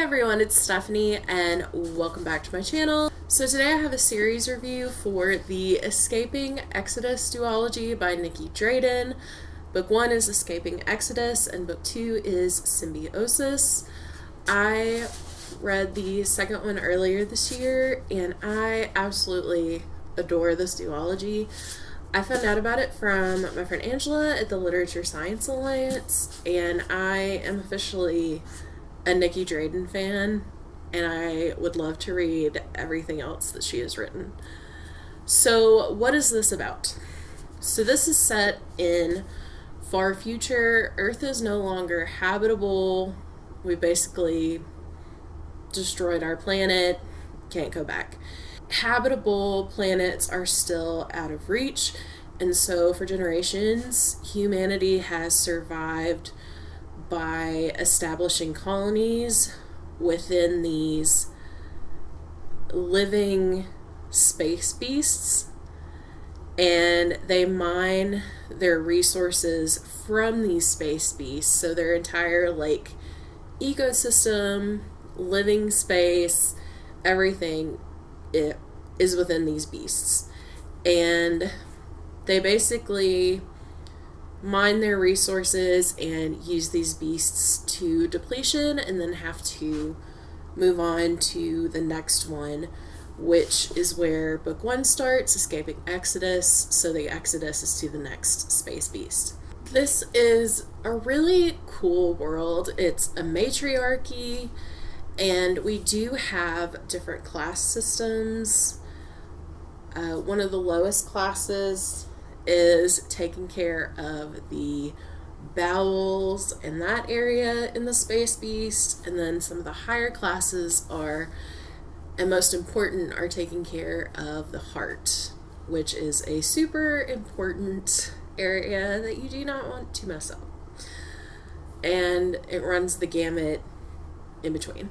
everyone, it's Stephanie and welcome back to my channel. So today I have a series review for the Escaping Exodus duology by Nikki Drayden. Book 1 is Escaping Exodus and book 2 is Symbiosis. I read the second one earlier this year and I absolutely adore this duology. I found out about it from my friend Angela at the Literature Science Alliance, and I am officially a Nikki Drayden fan, and I would love to read everything else that she has written. So what is this about? So this is set in far future. Earth is no longer habitable. We basically destroyed our planet, can't go back. Habitable planets are still out of reach, and so for generations humanity has survived by establishing colonies within these living space beasts, and they mine their resources from these space beasts. So their entire ecosystem, living space, everything, it is within these beasts, and they basically mine their resources and use these beasts to depletion and then have to move on to the next one, which is where book 1 starts, Escaping Exodus. So the Exodus is to the next space beast. This is a really cool world. It's a matriarchy, and we do have different class systems. One of the lowest classes is taking care of the bowels and that area in the space beast, and then some of the higher classes are, and most important, are taking care of the heart, which is a super important area that you do not want to mess up, and it runs the gamut in between.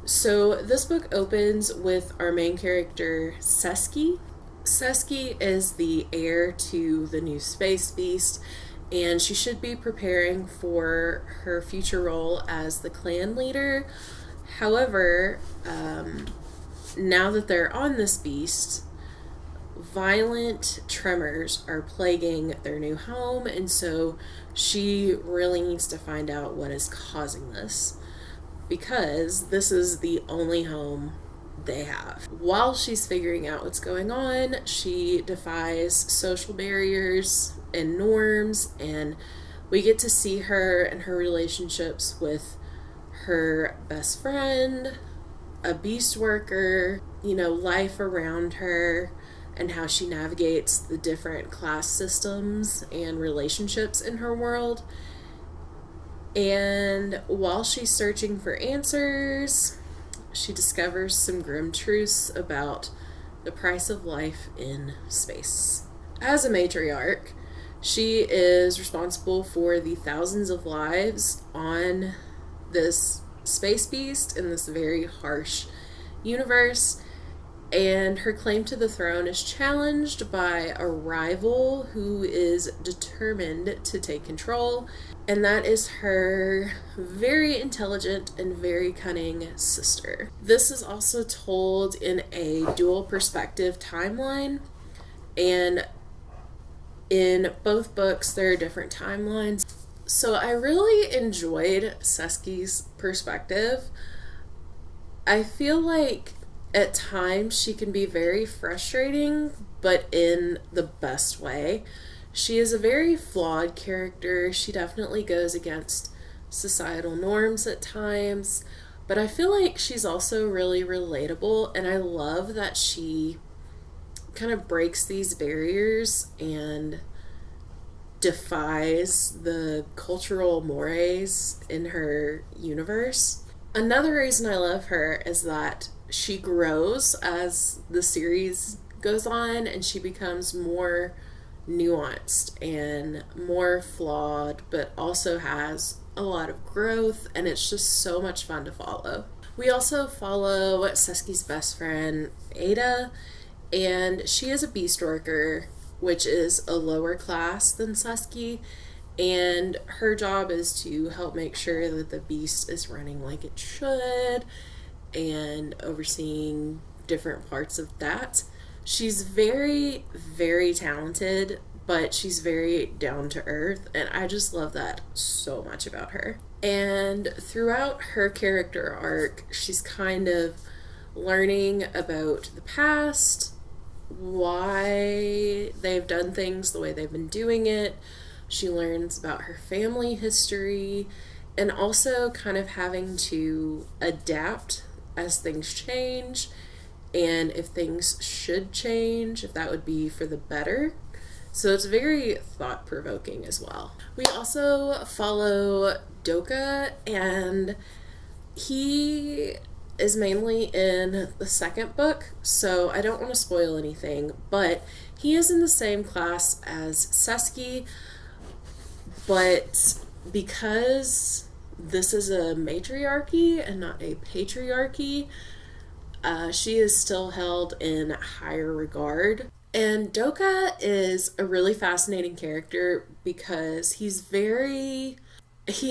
So this book opens with our main character, Seski. Seski is the heir to the new space beast, and she should be preparing for her future role as the clan leader. However, now that they're on this beast, violent tremors are plaguing their new home, and so she really needs to find out what is causing this, because this is the only home they have. While she's figuring out what's going on, she defies social barriers and norms, and we get to see her and her relationships with her best friend, a beast worker, life around her, and how she navigates the different class systems and relationships in her world. And while she's searching for answers, she discovers some grim truths about the price of life in space. As a matriarch, she is responsible for the thousands of lives on this space beast in this very harsh universe, and her claim to the throne is challenged by a rival who is determined to take control, and that is her very intelligent and very cunning sister. This is also told in a dual perspective timeline, and in both books there are different timelines. So I really enjoyed Seski's perspective. I feel like at times she can be very frustrating, but in the best way. She is a very flawed character. She definitely goes against societal norms at times, but I feel like she's also really relatable, and I love that she kind of breaks these barriers and defies the cultural mores in her universe. Another reason I love her is that she grows as the series goes on, and she becomes more nuanced and more flawed, but also has a lot of growth, and it's just so much fun to follow. We also follow Seski's best friend, Ada, and she is a beast worker, which is a lower class than Seski, And her job is to help make sure that the beast is running like it should and overseeing different parts of that. She's very, very talented, but she's very down to earth, and I just love that so much about her. And throughout her character arc, she's kind of learning about the past, why they've done things the way they've been doing it. She learns about her family history, and also kind of having to adapt as things change, and if things should change, if that would be for the better. So it's very thought-provoking as well. We also follow Doka, and he is mainly in the second book, so I don't want to spoil anything, but he is in the same class as Seski, but because this is a matriarchy and not a patriarchy, she is still held in higher regard. And Doka is a really fascinating character because he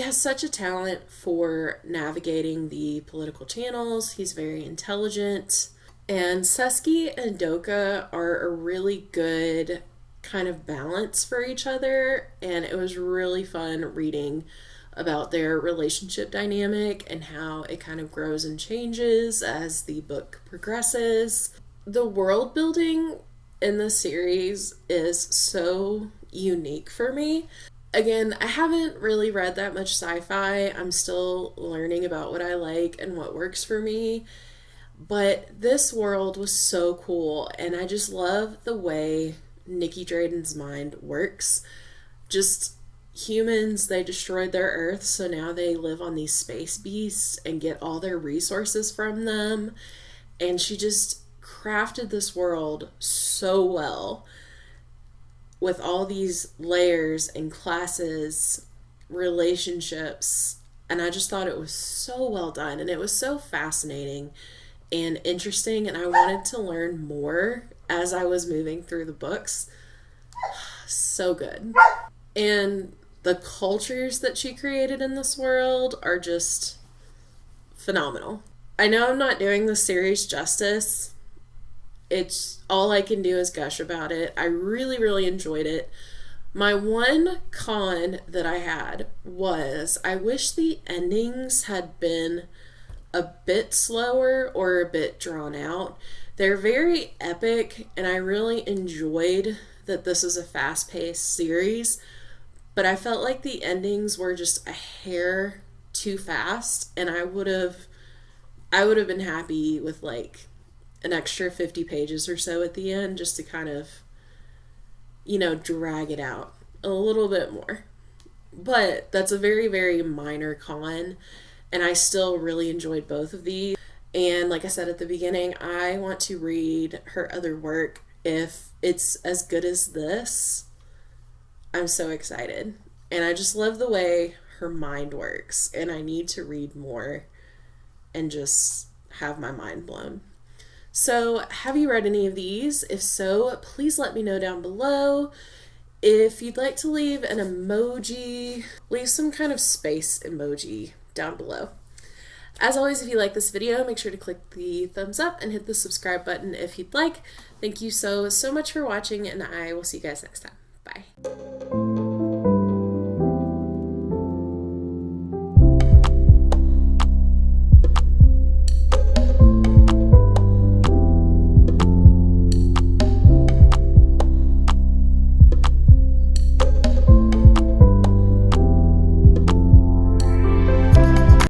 has such a talent for navigating the political channels. He's very intelligent. And Seski and Doka are a really good kind of balance for each other. And it was really fun reading about their relationship dynamic and how it kind of grows and changes as the book progresses. The world building in the series is so unique for me. Again, I haven't really read that much sci-fi. I'm still learning about what I like and what works for me. But this world was so cool, and I just love the way Nikki Drayden's mind works. Just humans, they destroyed their Earth, so now they live on these space beasts and get all their resources from them. And she just crafted this world so well with all these layers and classes, relationships, and I just thought it was so well done, and it was so fascinating and interesting, and I wanted to learn more as I was moving through the books. So good. And the cultures that she created in this world are just phenomenal. I know I'm not doing the series justice. It's all I can do is gush about it. I really, really enjoyed it. My one con that I had was I wish the endings had been a bit slower or a bit drawn out. They're very epic, and I really enjoyed that this is a fast-paced series, but I felt like the endings were just a hair too fast, and I would have been happy with like an extra 50 pages or so at the end just to kind of, drag it out a little bit more. But that's a very, very minor con, and I still really enjoyed both of these. And like I said at the beginning, I want to read her other work. If it's as good as this, I'm so excited. And I just love the way her mind works, and I need to read more and just have my mind blown. So, have you read any of these? If so, please let me know down below. If you'd like to leave an emoji, leave some kind of space emoji down below. As always, if you like this video, make sure to click the thumbs up and hit the subscribe button if you'd like. Thank you so much for watching, and I will see you guys next time. Bye.